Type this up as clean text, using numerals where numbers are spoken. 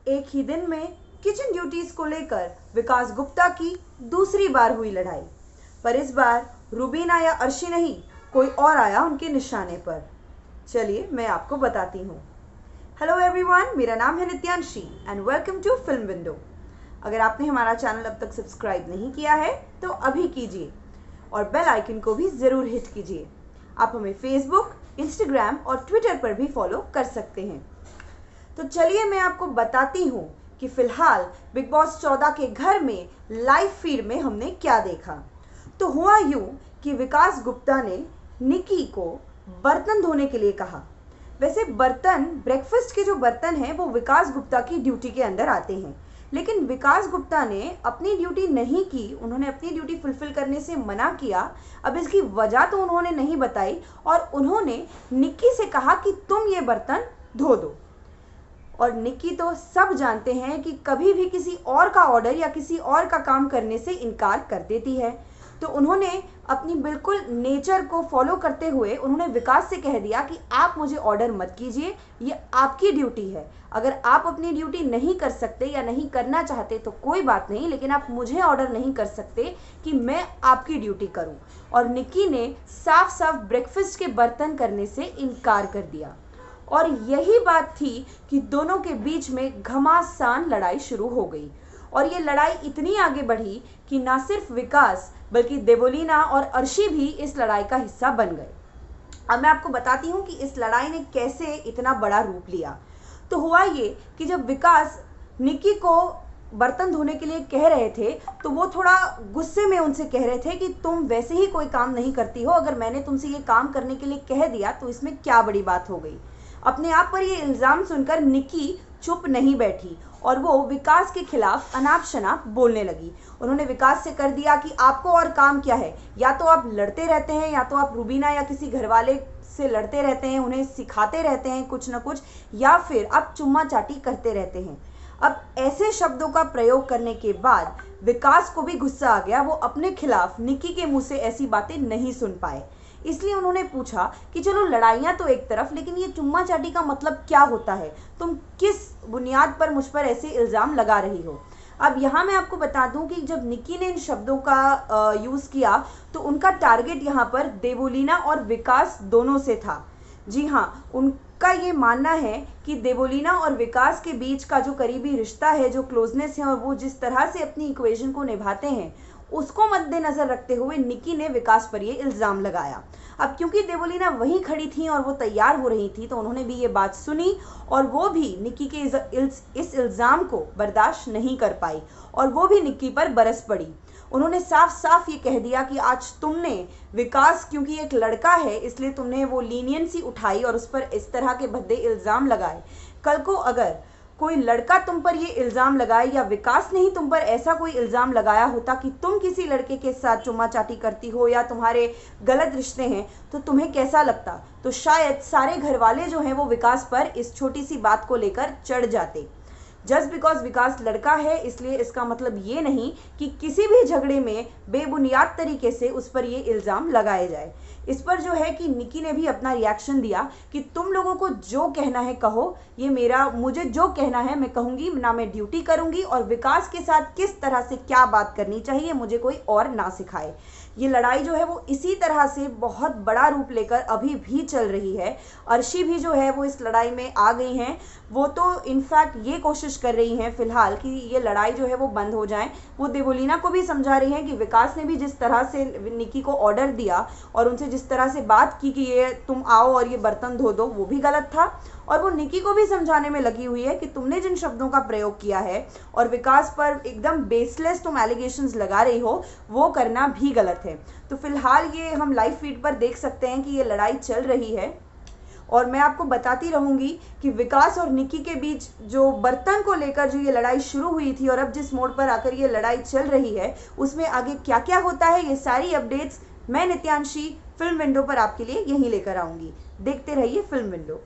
एक ही दिन में किचन ड्यूटीज को लेकर विकास गुप्ता की दूसरी बार हुई लड़ाई। पर इस बार रुबीना या अर्शी नहीं, कोई और आया उनके निशाने पर। चलिए मैं आपको बताती हूँ। हेलो एवरीवन, मेरा नाम है Nityanshi and welcome to Film Window. अगर आपने हमारा चैनल अब तक सब्सक्राइब नहीं किया है तो अभी कीजिए और बेल आइकन को भी ज़रूर हिट कीजिए। आप हमें फेसबुक, इंस्टाग्राम और ट्विटर पर भी फॉलो कर सकते हैं। तो चलिए मैं आपको बताती हूँ कि फिलहाल बिग बॉस 14 के घर में लाइव फीड में हमने क्या देखा। तो हुआ यूँ कि विकास गुप्ता ने निकी को बर्तन धोने के लिए कहा। वैसे बर्तन, ब्रेकफास्ट के जो बर्तन हैं वो विकास गुप्ता की ड्यूटी के अंदर आते हैं, लेकिन विकास गुप्ता ने अपनी ड्यूटी नहीं की। उन्होंने अपनी ड्यूटी फुलफिल करने से मना किया। अब इसकी वजह तो उन्होंने नहीं बताई और उन्होंने निक्की से कहा कि तुम ये बर्तन धो दो। और निक्की तो सब जानते हैं कि कभी भी किसी और का ऑर्डर या किसी और का काम करने से इनकार कर देती है। तो उन्होंने अपनी बिल्कुल नेचर को फॉलो करते हुए उन्होंने विकास से कह दिया कि आप मुझे ऑर्डर मत कीजिए, ये आपकी ड्यूटी है। अगर आप अपनी ड्यूटी नहीं कर सकते या नहीं करना चाहते तो कोई बात नहीं, लेकिन आप मुझे ऑर्डर नहीं कर सकते कि मैं आपकी ड्यूटी करूं। और निक्की ने साफ साफ ब्रेकफास्ट के बर्तन करने से इनकार कर दिया। और यही बात थी कि दोनों के बीच में घमासान लड़ाई शुरू हो गई। और ये लड़ाई इतनी आगे बढ़ी कि ना सिर्फ विकास बल्कि देवोलीना और अर्शी भी इस लड़ाई का हिस्सा बन गए। अब मैं आपको बताती हूँ कि इस लड़ाई ने कैसे इतना बड़ा रूप लिया। तो हुआ ये कि जब विकास निक्की को बर्तन धोने के लिए कह रहे थे तो वो थोड़ा गुस्से में उनसे कह रहे थे कि तुम वैसे ही कोई काम नहीं करती हो, अगर मैंने तुमसे ये काम करने के लिए कह दिया तो इसमें क्या बड़ी बात हो गई। अपने आप पर ये इल्ज़ाम सुनकर निक्की चुप नहीं बैठी और वो विकास के खिलाफ अनाप शनाप बोलने लगी। उन्होंने विकास से कर दिया कि आपको और काम क्या है, या तो आप लड़ते रहते हैं, या तो आप रुबीना या किसी घरवाले से लड़ते रहते हैं, उन्हें सिखाते रहते हैं कुछ ना कुछ, या फिर आप चुम्मा चाटी करते रहते हैं। अब ऐसे शब्दों का प्रयोग करने के बाद विकास को भी गुस्सा आ गया। वो अपने खिलाफ निक्की के मुंह से ऐसी बातें नहीं सुन पाए, इसलिए उन्होंने पूछा कि चलो लड़ाइयाँ तो एक तरफ, लेकिन ये चुम्मा चाटी का मतलब क्या होता है, तुम किस बुनियाद पर मुझ पर ऐसे इल्ज़ाम लगा रही हो। अब यहाँ मैं आपको बता दूं कि जब निक्की ने इन शब्दों का यूज़ किया तो उनका टारगेट यहाँ पर देवोलीना और विकास दोनों से था। जी हाँ, उनका ये मानना है कि देवोलीना और विकास के बीच का जो करीबी रिश्ता है, जो क्लोजनेस है, और वो जिस तरह से अपनी इक्वेशन को निभाते हैं, उसको मद्देनजर रखते हुए निक्की ने विकास पर ये इल्ज़ाम लगाया। अब क्योंकि देवोलीना वहीं खड़ी थी और वो तैयार हो रही थी तो उन्होंने भी ये बात सुनी और वो भी निक्की के इस इल्ज़ाम को बर्दाश्त नहीं कर पाई और वो भी निक्की पर बरस पड़ी। उन्होंने साफ साफ ये कह दिया कि आज तुमने विकास, क्योंकि एक लड़का है इसलिए तुमने वो लीनियंसी उठाई और उस पर इस तरह के भद्दे इल्ज़ाम लगाए। कल को अगर कोई लड़का तुम पर ये इल्ज़ाम लगाए या विकास ने ही तुम पर ऐसा कोई इल्ज़ाम लगाया होता कि तुम किसी लड़के के साथ चुम्मा चाटी करती हो या तुम्हारे गलत रिश्ते हैं, तो तुम्हें कैसा लगता। तो शायद सारे घर वाले जो हैं वो विकास पर इस छोटी सी बात को लेकर चढ़ जाते। जस्ट बिकॉज विकास लड़का है इसलिए इसका मतलब ये नहीं कि किसी भी झगड़े में बेबुनियाद तरीके से उस पर ये इल्ज़ाम लगाए जाए। इस पर जो है कि निक्की ने भी अपना रिएक्शन दिया कि तुम लोगों को जो कहना है कहो, मुझे जो कहना है मैं कहूँगी, ना मैं ड्यूटी करूँगी, और विकास के साथ किस तरह से क्या बात करनी चाहिए मुझे कोई और ना सिखाए। ये लड़ाई जो है वो इसी तरह से बहुत बड़ा रूप लेकर अभी भी चल रही है। अर्शी भी जो है वो इस लड़ाई में आ गई हैं। वो तो इनफैक्ट ये कोशिश कर रही हैं फिलहाल कि ये लड़ाई जो है वो बंद हो जाए। वो देवोलीना को भी समझा रही हैं कि विकास ने भी जिस तरह से निक्की को ऑर्डर दिया और उनसे जिस तरह से बात की कि ये तुम आओ और ये बर्तन धो दो, वो भी गलत था। और वो निक्की को भी समझाने में लगी हुई है कि तुमने जिन शब्दों का प्रयोग किया है और विकास पर एकदम बेसलेस तुम एलिगेशंस लगा रही हो, वो करना भी गलत है। तो फिलहाल ये हम लाइव फीड पर देख सकते हैं कि ये लड़ाई चल रही है और मैं आपको बताती रहूँगी कि विकास और निक्की के बीच जो बर्तन को लेकर जो ये लड़ाई शुरू हुई थी और अब जिस मोड़ पर आकर ये लड़ाई चल रही है उसमें आगे क्या क्या होता है, ये सारी अपडेट्स मैं नित्यांशी फिल्म विंडो पर आपके लिए यहीं लेकर आऊँगी। देखते रहिए फिल्म विंडो।